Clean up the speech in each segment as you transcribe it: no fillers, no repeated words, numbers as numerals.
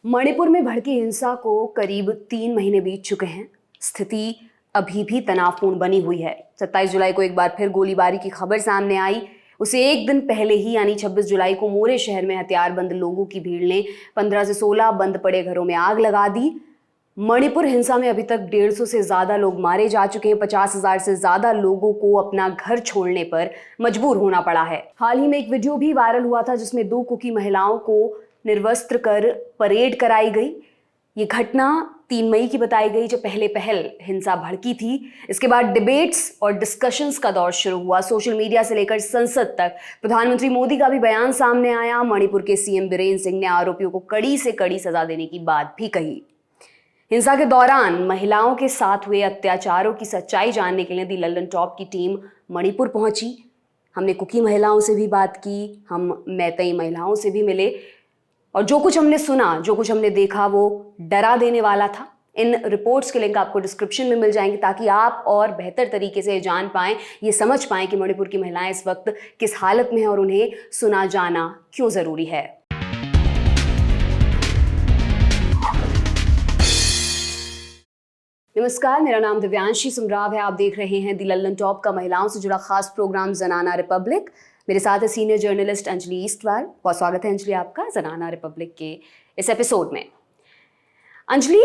मणिपुर में भड़की हिंसा को करीब 3 महीने बीत चुके हैं। स्थिति अभी भी तनावपूर्ण बनी हुई है। 27 जुलाई को एक बार फिर गोलीबारी की खबर सामने आई। उसे एक दिन पहले ही यानी 26 जुलाई को मोरे शहर में हथियारबंद लोगों की भीड़ ने 15 से 16 बंद पड़े घरों में आग लगा दी। मणिपुर हिंसा में अभी तक 150 से ज्यादा लोग मारे जा चुके हैं। 50,000 से ज्यादा लोगों को अपना घर छोड़ने पर मजबूर होना पड़ा है। हाल ही में एक वीडियो भी वायरल हुआ था जिसमें 2 कुकी महिलाओं को निर्वस्त्र कर परेड कराई गई। ये घटना 3 मई की बताई गई जब पहल हिंसा भड़की थी। इसके बाद डिबेट्स और डिस्कशंस का दौर शुरू हुआ। सोशल मीडिया से लेकर संसद तक प्रधानमंत्री मोदी का भी बयान सामने आया। मणिपुर के सीएम बीरेन्द्र सिंह ने आरोपियों को कड़ी से कड़ी सजा देने की बात भी कही। हिंसा के दौरान महिलाओं के साथ हुए अत्याचारों की सच्चाई जानने के लिए दी लल्लन टॉप की टीम मणिपुर पहुंची। हमने कुकी महिलाओं से भी बात की, हम मैतेई महिलाओं से भी मिले और जो कुछ हमने सुना, जो कुछ हमने देखा वो डरा देने वाला था। इन रिपोर्ट्स के लिंक आपको डिस्क्रिप्शन में मिल जाएंगे ताकि आप और बेहतर तरीके से जान पाएं, ये समझ पाएं कि मणिपुर की महिलाएं इस वक्त किस हालत में हैं और उन्हें सुना जाना क्यों जरूरी है। नमस्कार, मेरा नाम दिव्यांशी सुमराव है। आप देख रहे हैं दी लल्लन टॉप का महिलाओं से जुड़ा खास प्रोग्राम जनाना रिपब्लिक। मेरे साथ है सीनियर जर्नलिस्ट अंजलि ईस्टवाल। बहुत स्वागत है अंजलि आपका जनाना रिपब्लिक के इस एपिसोड में। अंजलि,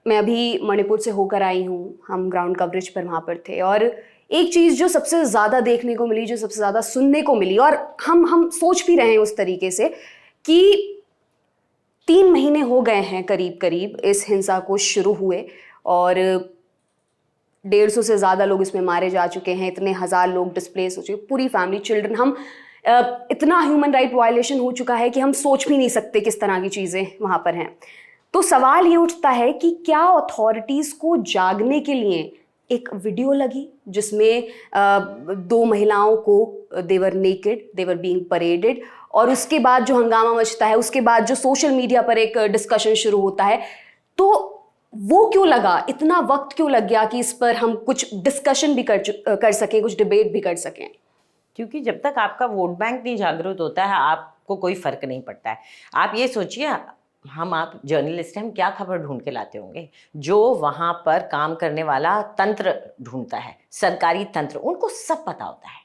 मैं अभी मणिपुर से होकर आई हूँ। हम ग्राउंड कवरेज पर वहाँ पर थे और एक चीज़ जो सबसे ज़्यादा देखने को मिली, जो सबसे ज़्यादा सुनने को मिली और हम सोच भी रहे हैं उस तरीके से कि 3 महीने हो गए हैं करीब इस हिंसा को शुरू हुए और 150 से ज़्यादा लोग इसमें मारे जा चुके हैं। इतने हज़ार लोग डिस्प्लेस हो चुके, पूरी फैमिली, चिल्ड्रन। हम इतना ह्यूमन राइट वायलेशन हो चुका है कि हम सोच भी नहीं सकते किस तरह की चीज़ें वहाँ पर हैं। तो सवाल ये उठता है कि क्या अथॉरिटीज़ को जागने के लिए एक वीडियो लगी जिसमें 2 महिलाओं को देवर नेकेड, देवर बीइंग परेडेड, और उसके बाद जो हंगामा मचता है, उसके बाद जो सोशल मीडिया पर एक डिस्कशन शुरू होता है, तो वो क्यों लगा, इतना वक्त क्यों लग गया कि इस पर हम कुछ डिस्कशन भी कर सकें, कुछ डिबेट भी कर सकें? क्योंकि जब तक आपका वोट बैंक नहीं जागरूक होता है आपको कोई फर्क नहीं पड़ता है। आप ये सोचिए, आप जर्नलिस्ट हैं, हम क्या खबर ढूंढ के लाते होंगे। जो वहाँ पर काम करने वाला तंत्र ढूंढता है, सरकारी तंत्र, उनको सब पता होता है।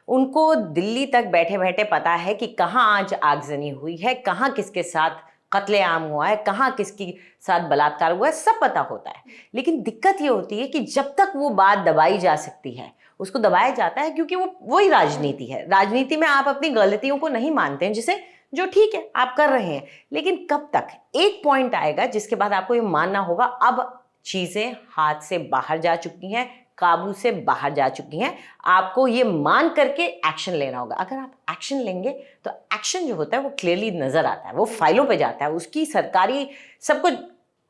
उनको दिल्ली तक बैठे बैठे पता है कि कहाँ आज आगजनी हुई है, कहाँ किसके साथ कत्लेआम हुआ है, कहाँ किसके साथ बलात्कार हुआ है, सब पता होता है। लेकिन दिक्कत ये होती है कि जब तक वो बात दबाई जा सकती है उसको दबाया जाता है, क्योंकि वो वही राजनीति है। राजनीति में आप अपनी गलतियों को नहीं मानते हैं, जिसे जो ठीक है आप कर रहे हैं, लेकिन कब तक? एक पॉइंट आएगा जिसके बाद आपको ये मानना होगा अब चीजें हाथ से बाहर जा चुकी हैं, काबू से बाहर जा चुकी हैं। आपको ये मान करके एक्शन लेना होगा। अगर आप एक्शन लेंगे तो एक्शन जो होता है वो क्लियरली नजर आता है, वो फाइलों पे जाता है, उसकी सरकारी सब कुछ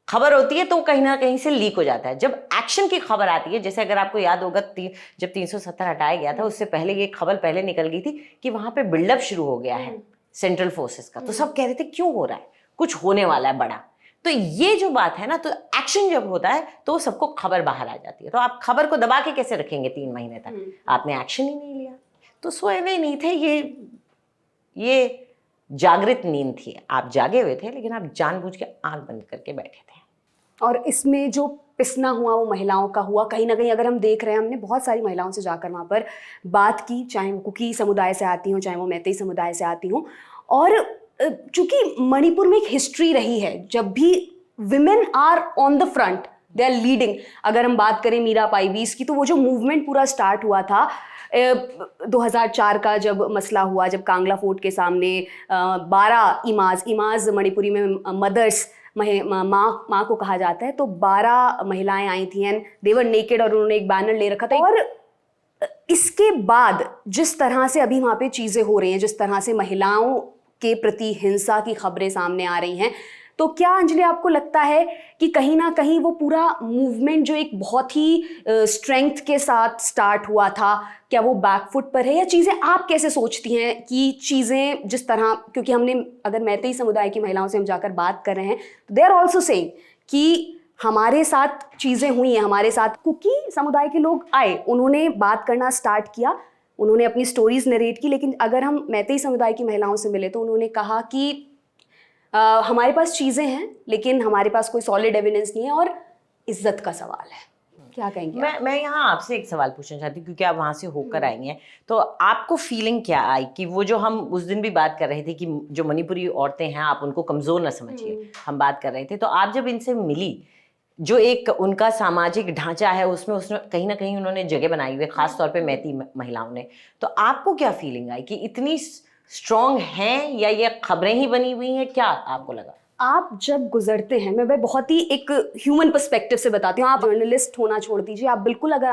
खबर होती है, तो कहीं ना कहीं से लीक हो जाता है। जब एक्शन की खबर आती है, जैसे अगर आपको याद होगा जब 370 हटाया गया था, उससे पहले ये खबर पहले निकल गई थी कि वहां पे बिल्डअप शुरू हो गया है सेंट्रल फोर्सेस का। तो सब कह रहे थे क्यों हो रहा है, कुछ होने वाला है बड़ा। तो ये जो बात है ना, तो एक्शन जब होता है तो सबको खबर बाहर आ जाती है। तो आप खबर को दबा के कैसे रखेंगे 3 महीने तक? आपने एक्शन ही नहीं लिया। तो सोए हुए नहीं थे, ये जागृत नींद थी। आप जागे हुए थे, लेकिन आप जानबूझ के आंख बंद करके बैठे थे। और इसमें जो पिसना हुआ वो महिलाओं का हुआ। कहीं ना कहीं अगर हम देख रहे हैं, हमने बहुत सारी महिलाओं से जाकर वहाँ पर बात की, चाहे वो कुकी समुदाय से आती हों, चाहे वो मैतेई समुदाय से आती हों। और चूंकि मणिपुर में एक हिस्ट्री रही है, जब भी women are on the front, they are leading. अगर हम बात करें मीरा पाईवीस की, तो वो जो मूवमेंट पूरा स्टार्ट हुआ था 2004 का जब मसला हुआ, जब कांगला फोर्ट के सामने 12 इमाज मणिपुरी में मदर्स, माँ को कहा जाता है, तो 12 महिलाएं आई थी एंड दे वर नेकेड और उन्होंने एक बैनर ले रखा था। और इसके बाद जिस तरह से अभी वहाँ पे चीज़ें हो रही हैं, जिस तरह से महिलाओं के प्रति हिंसा की खबरें सामने आ रही हैं, तो क्या अंजलि आपको लगता है कि कहीं ना कहीं वो पूरा मूवमेंट जो एक बहुत ही स्ट्रेंथ के साथ स्टार्ट हुआ था, क्या वो बैकफुट पर है? या चीज़ें आप कैसे सोचती हैं कि चीज़ें जिस तरह, क्योंकि हमने, अगर मैतेई समुदाय की महिलाओं से हम जाकर बात कर रहे हैं तो दे आर ऑल्सो सेइंग कि हमारे साथ चीज़ें हुई हैं, हमारे साथ कुकी समुदाय के लोग आए, उन्होंने बात करना स्टार्ट किया, उन्होंने अपनी स्टोरीज नरेट की। लेकिन अगर हम मैतेई समुदाय की महिलाओं से मिले तो उन्होंने कहा कि हमारे पास चीज़ें हैं लेकिन हमारे पास कोई सॉलिड एविडेंस नहीं है और इज्जत का सवाल है। क्या कहेंगे आप? मैं यहाँ आपसे एक सवाल पूछना चाहती हूँ क्योंकि आप वहाँ से होकर आई हैं, तो आपको फीलिंग क्या आई कि वो जो हम उस दिन भी बात कर रहे थे कि जो मणिपुरी औरतें हैं आप उनको कमज़ोर न समझिए, हम बात कर रहे थे, तो आप जब इनसे मिली, जो एक उनका सामाजिक ढांचा है उसमें उसने कहीं ना कहीं उन्होंने जगह बनाई हुई है, खास तौर पे मैती महिलाओं ने, तो आपको क्या फीलिंग आई कि इतनी स्ट्रांग हैं या ये खबरें ही बनी हुई हैं, क्या आपको लगा? आप जब गुजरते हैं, मैं बहुत ही एक ह्यूमन पर्सपेक्टिव से बताती हूँ, आप जर्नलिस्ट होना छोड़ दीजिए, आप बिल्कुल अगर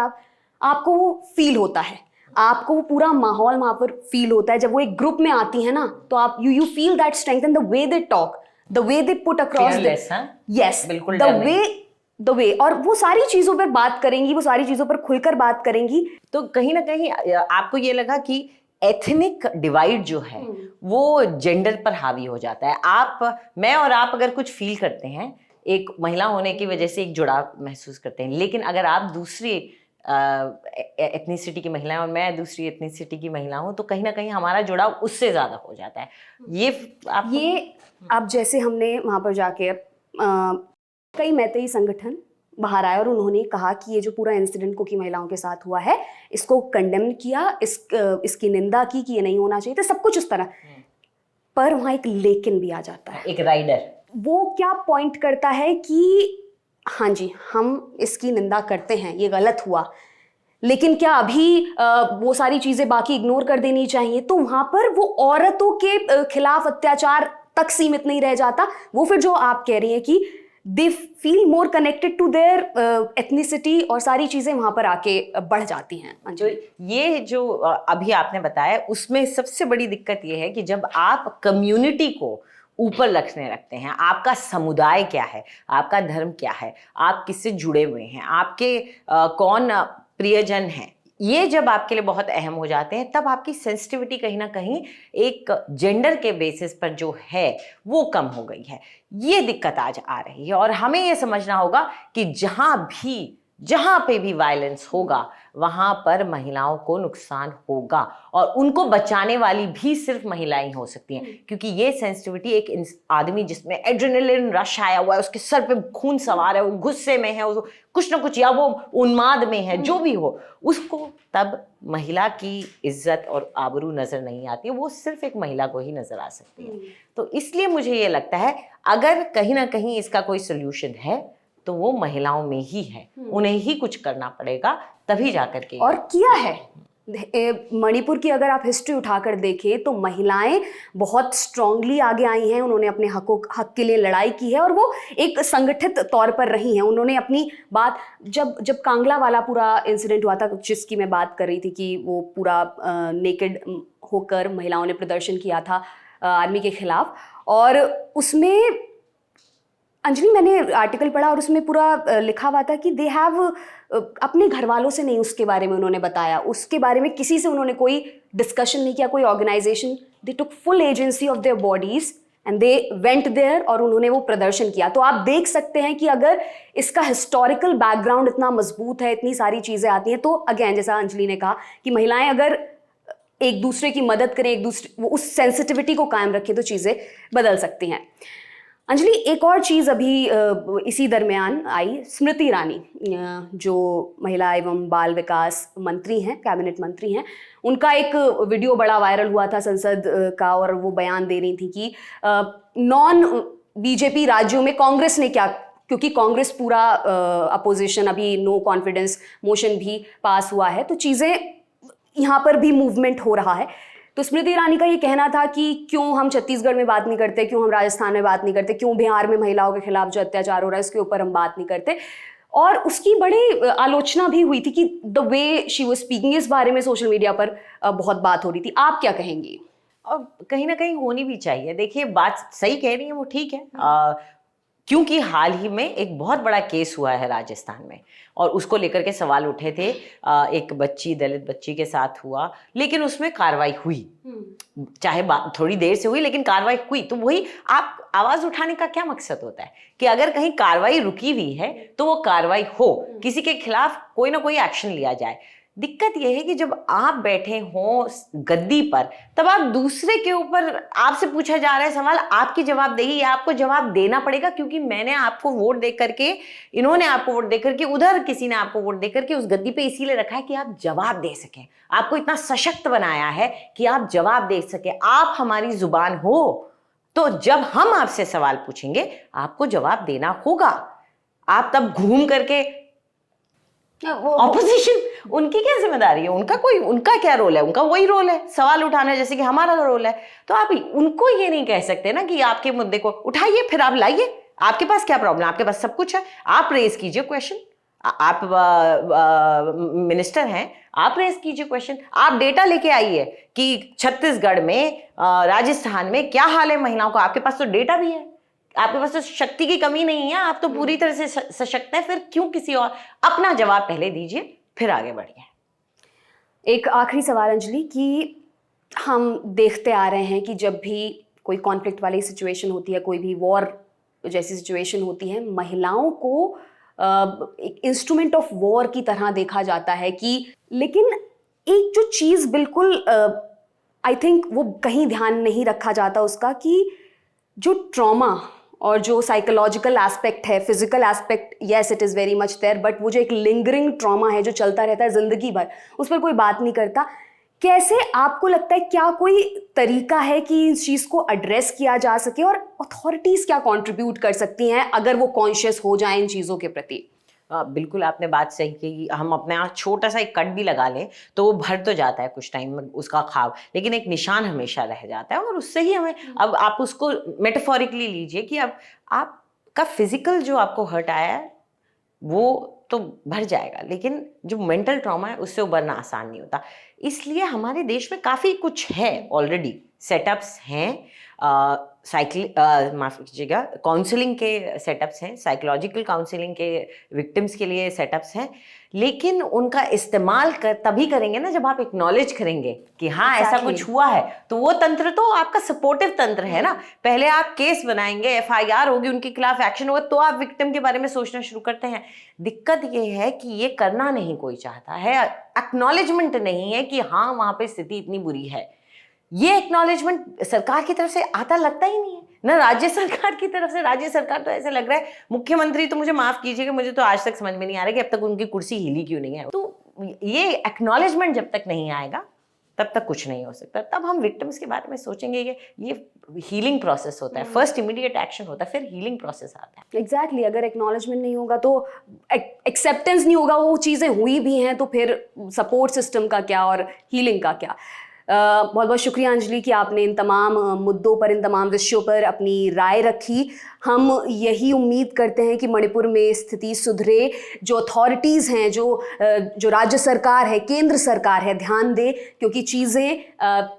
आपको वो फील होता है, आपको वो पूरा माहौल वहाँ पर फील होता है, जब वो एक ग्रुप में आती है ना, तो आप you feel that strength and the way they talk, the way they put across Fearless, हाँ? यस, बिल्कुल द वे, और वो सारी चीजों पर बात करेंगी, वो सारी चीजों पर खुलकर बात करेंगी। तो कहीं ना कहीं आपको ये लगा कि एथनिक डिवाइड जो है वो जेंडर पर हावी हो जाता है। मैं और आप अगर कुछ फील करते हैं, एक महिला होने की वजह से एक जुड़ाव महसूस करते हैं, लेकिन अगर आप दूसरी एथनिसिटी की महिला हैं और मैं दूसरी एथनिसिटी की महिला हूं, तो कहीं ना कहीं हमारा जुड़ाव उससे ज्यादा हो जाता है। ये अब जैसे हमने वहां पर जाके कई मैतेई संगठन बाहर आए और उन्होंने कहा कि ये जो पूरा इंसिडेंट कुकी महिलाओं के साथ हुआ है, इसको कंडेम किया, इसकी निंदा की कि ये नहीं होना चाहिए था, सब कुछ उस तरह। पर वहाँ एक लेकिन भी आ जाता है, एक राइडर वो क्या पॉइंट करता है कि हाँ जी, हम इसकी निंदा करते हैं, ये गलत हुआ, लेकिन क्या अभी वो सारी चीज़ें बाकी इग्नोर कर देनी चाहिए? तो वहाँ पर वो औरतों के खिलाफ अत्याचार तक सीमित नहीं रह जाता, वो फिर जो आप कह रही हैं कि they feel more connected to their ethnicity, और सारी चीज़ें वहाँ पर आके बढ़ जाती हैं। तो ये जो अभी आपने बताया, उसमें सबसे बड़ी दिक्कत ये है कि जब आप कम्युनिटी को ऊपर रखते हैं, आपका समुदाय क्या है, आपका धर्म क्या है, आप किससे जुड़े हुए हैं, आपके कौन प्रियजन हैं, ये जब आपके लिए बहुत अहम हो जाते हैं, तब आपकी सेंसिटिविटी कहीं ना कहीं एक जेंडर के बेसिस पर जो है वो कम हो गई है। ये दिक्कत आज आ रही है और हमें ये समझना होगा कि जहां पे भी वायलेंस होगा वहां पर महिलाओं को नुकसान होगा, और उनको बचाने वाली भी सिर्फ महिलाएं हो सकती हैं, क्योंकि ये सेंसिटिविटी एक आदमी जिसमें एड्रेनलिन रश आया हुआ है, उसके सर पे खून सवार है, वो गुस्से में है, वो कुछ ना कुछ, या वो उन्माद में है, जो भी हो, उसको तब महिला की इज्जत और आबरू नजर नहीं आती, वो सिर्फ एक महिला को ही नजर आ सकती है। तो इसलिए मुझे ये लगता है अगर कहीं ना कहीं इसका कोई सोल्यूशन है तो वो महिलाओं में ही है, उन्हें ही कुछ करना पड़ेगा, तभी जाकर के। और किया है। मणिपुर की अगर आप हिस्ट्री उठाकर देखें तो महिलाएं बहुत स्ट्रांगली आगे आई हैं, उन्होंने अपने हक के लिए लड़ाई की है और वो एक संगठित तौर पर रही हैं। उन्होंने अपनी बात, जब कांगला वाला पूरा इंसिडेंट हुआ था जिसकी मैं बात कर रही थी कि वो पूरा नेकेड होकर महिलाओं ने प्रदर्शन किया था आर्मी के खिलाफ, और उसमें अंजलि मैंने आर्टिकल पढ़ा और उसमें पूरा लिखा हुआ था कि दे हैव अपने घर वालों से नहीं उसके बारे में उन्होंने बताया, उसके बारे में किसी से उन्होंने कोई डिस्कशन नहीं किया, कोई organisation, they took full agency of their bodies and they went there और उन्होंने वो प्रदर्शन किया। तो आप देख सकते हैं कि अगर इसका हिस्टोरिकल बैकग्राउंड इतना मजबूत है, इतनी सारी चीज़ें आती हैं, तो अगेन जैसा अंजलि ने कहा कि महिलाएं अगर एक दूसरे की मदद करें, एक दूसरे वो उस सेंसिटिविटी को कायम रखें, तो चीज़ें बदल सकती हैं। अंजलि, एक और चीज़ अभी इसी दरमियान आई, स्मृति ईरानी जो महिला एवं बाल विकास मंत्री हैं, कैबिनेट मंत्री हैं, उनका एक वीडियो बड़ा वायरल हुआ था संसद का, और वो बयान दे रही थी कि नॉन बीजेपी राज्यों में कांग्रेस ने क्या, क्योंकि कांग्रेस पूरा अपोजिशन, अभी नो कॉन्फिडेंस मोशन भी पास हुआ है, तो चीज़ें यहाँ पर भी मूवमेंट हो रहा है। तो स्मृति ईरानी का ये कहना था कि क्यों हम छत्तीसगढ़ में बात नहीं करते, क्यों हम राजस्थान में बात नहीं करते, क्यों बिहार में महिलाओं के खिलाफ जो अत्याचार हो रहा है उसके ऊपर हम बात नहीं करते, और उसकी बड़ी आलोचना भी हुई थी कि the way she was speaking, इस बारे में सोशल मीडिया पर बहुत बात हो रही थी। आप क्या कहेंगी? और कहीं ना कहीं होनी भी चाहिए। देखिए, बात सही कह रही है, वो ठीक है, क्योंकि हाल ही में एक बहुत बड़ा केस हुआ है राजस्थान में और उसको लेकर के सवाल उठे थे। एक बच्ची, दलित बच्ची के साथ हुआ, लेकिन उसमें कार्रवाई हुई, चाहे थोड़ी देर से हुई, लेकिन कार्रवाई हुई। तो वही, आप आवाज उठाने का क्या मकसद होता है कि अगर कहीं कार्रवाई रुकी हुई है तो वो कार्रवाई हो, किसी के खिलाफ कोई ना कोई एक्शन लिया जाए। दिक्कत यह है कि जब आप बैठे हो गद्दी पर, तब आप दूसरे के ऊपर, आपसे पूछा जा रहा है सवाल, आपकी जवाबदेही या आपको जवाब देना पड़ेगा, क्योंकि मैंने आपको वोट दे करके, इन्होंने आपको वोट दे करके, उधर किसी ने आपको वोट दे करके उस गद्दी पे इसीलिए रखा है कि आप जवाब दे सकें, आपको इतना सशक्त बनाया है कि आप जवाब दे सके। आप हमारी जुबान हो, तो जब हम आपसे सवाल पूछेंगे आपको जवाब देना होगा। आप तब घूम करके ऑपोजिशन, उनकी क्या जिम्मेदारी है, उनका क्या रोल है, उनका वही रोल है सवाल उठाना, जैसे कि हमारा रोल है। तो आप उनको ये नहीं कह सकते ना कि आपके मुद्दे को उठाइए फिर आप लाइए, आपके पास क्या प्रॉब्लम है, आपके पास सब कुछ है, आप रेज कीजिए क्वेश्चन। आप मिनिस्टर हैं, आप रेज कीजिए क्वेश्चन, आप डेटा लेके आइए कि छत्तीसगढ़ में, राजस्थान में क्या हाल है महिलाओं का। आपके पास तो डेटा भी है, आपके पास तो शक्ति की कमी नहीं है, आप तो पूरी तरह से सशक्त हैं, फिर क्यों किसी और। अपना जवाब पहले दीजिए फिर आगे बढ़िए। एक आखिरी सवाल अंजलि, कि हम देखते आ रहे हैं कि जब भी कोई कॉन्फ्लिक्ट वाली सिचुएशन होती है, कोई भी वॉर जैसी सिचुएशन होती है, महिलाओं को एक इंस्ट्रूमेंट ऑफ वॉर की तरह देखा जाता है कि, लेकिन एक जो चीज़ बिल्कुल आई थिंक वो कहीं ध्यान नहीं रखा जाता उसका, कि जो ट्रॉमा और जो साइकोलॉजिकल एस्पेक्ट है, physical aspect, yes it is very much there, but वो जो एक लिंगरिंग ट्रॉमा है जो चलता रहता है ज़िंदगी भर, उस पर कोई बात नहीं करता। कैसे आपको लगता है, क्या कोई तरीका है कि इस चीज़ को एड्रेस किया जा सके, और अथॉरिटीज़ क्या कंट्रीब्यूट कर सकती हैं अगर वो कॉन्शियस हो जाएं इन चीज़ों के प्रति? बिल्कुल आपने बात सही की। हम अपने यहाँ छोटा सा एक कट भी लगा लें तो वो भर तो जाता है कुछ टाइम में उसका खाव, लेकिन एक निशान हमेशा रह जाता है, और उससे ही हमें, अब आप उसको मेटाफोरिकली लीजिए कि अब आपका फिजिकल जो आपको हर्ट आया है वो तो भर जाएगा, लेकिन जो मेंटल ट्रॉमा है उससे उबरना आसान नहीं होता। इसलिए हमारे देश में काफ़ी कुछ है ऑलरेडी, सेटअप्स हैं, माफ़ कीजिएगा, काउंसलिंग के सेटअप्स हैं, साइकोलॉजिकल काउंसलिंग के विक्टिम्स के लिए सेटअप्स हैं, लेकिन उनका इस्तेमाल तभी करेंगे ना जब आप एक्नॉलेज करेंगे कि हाँ ऐसा कुछ हुआ है। तो वो तंत्र तो आपका सपोर्टिव तंत्र है ना। पहले आप केस बनाएंगे, FIR होगी, उनके खिलाफ एक्शन होगा, तो आप विक्टिम के बारे में सोचना शुरू करते हैं। दिक्कत ये है कि ये करना नहीं कोई चाहता है, एक्नॉलेजमेंट नहीं है कि हाँ वहाँ पे स्थिति इतनी बुरी है। ये एक्नॉलेजमेंट सरकार की तरफ से आता लगता ही नहीं है, ना राज्य सरकार की तरफ से। राज्य सरकार तो ऐसे लग रहा है, मुख्यमंत्री तो मुझे माफ कीजिएगा, मुझे तो आज तक समझ में नहीं आ रहा कि अब तक उनकी कुर्सी हिली क्यों नहीं है। तो ये एक्नॉलेजमेंट जब तक नहीं आएगा तब तक कुछ नहीं हो सकता। तब हम विक्टिम्स के बारे में सोचेंगे कि ये हीलिंग प्रोसेस होता है, फर्स्ट इमीडिएट एक्शन होता है, फिर हीलिंग प्रोसेस आता है। एग्जैक्टली अगर एक्नॉलेजमेंट नहीं होगा तो एक्सेप्टेंस नहीं होगा, वो चीज़ें हुई भी हैं तो फिर सपोर्ट सिस्टम का क्या और हीलिंग का क्या। बहुत बहुत शुक्रिया अंजलि कि आपने इन तमाम मुद्दों पर, इन तमाम विषयों पर अपनी राय रखी। हम यही उम्मीद करते हैं कि मणिपुर में स्थिति सुधरे, जो अथॉरिटीज़ हैं, जो राज्य सरकार है, केंद्र सरकार है, ध्यान दे, क्योंकि चीज़ें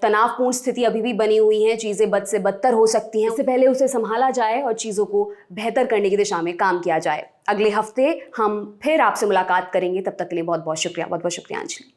तनावपूर्ण स्थिति अभी भी बनी हुई हैं, चीज़ें बद से बदतर हो सकती हैं। इससे पहले उसे संभाला जाए और चीज़ों को बेहतर करने की दिशा में काम किया जाए। अगले हफ्ते हम फिर आपसे मुलाकात करेंगे, तब तक के लिए बहुत बहुत शुक्रिया अंजलि।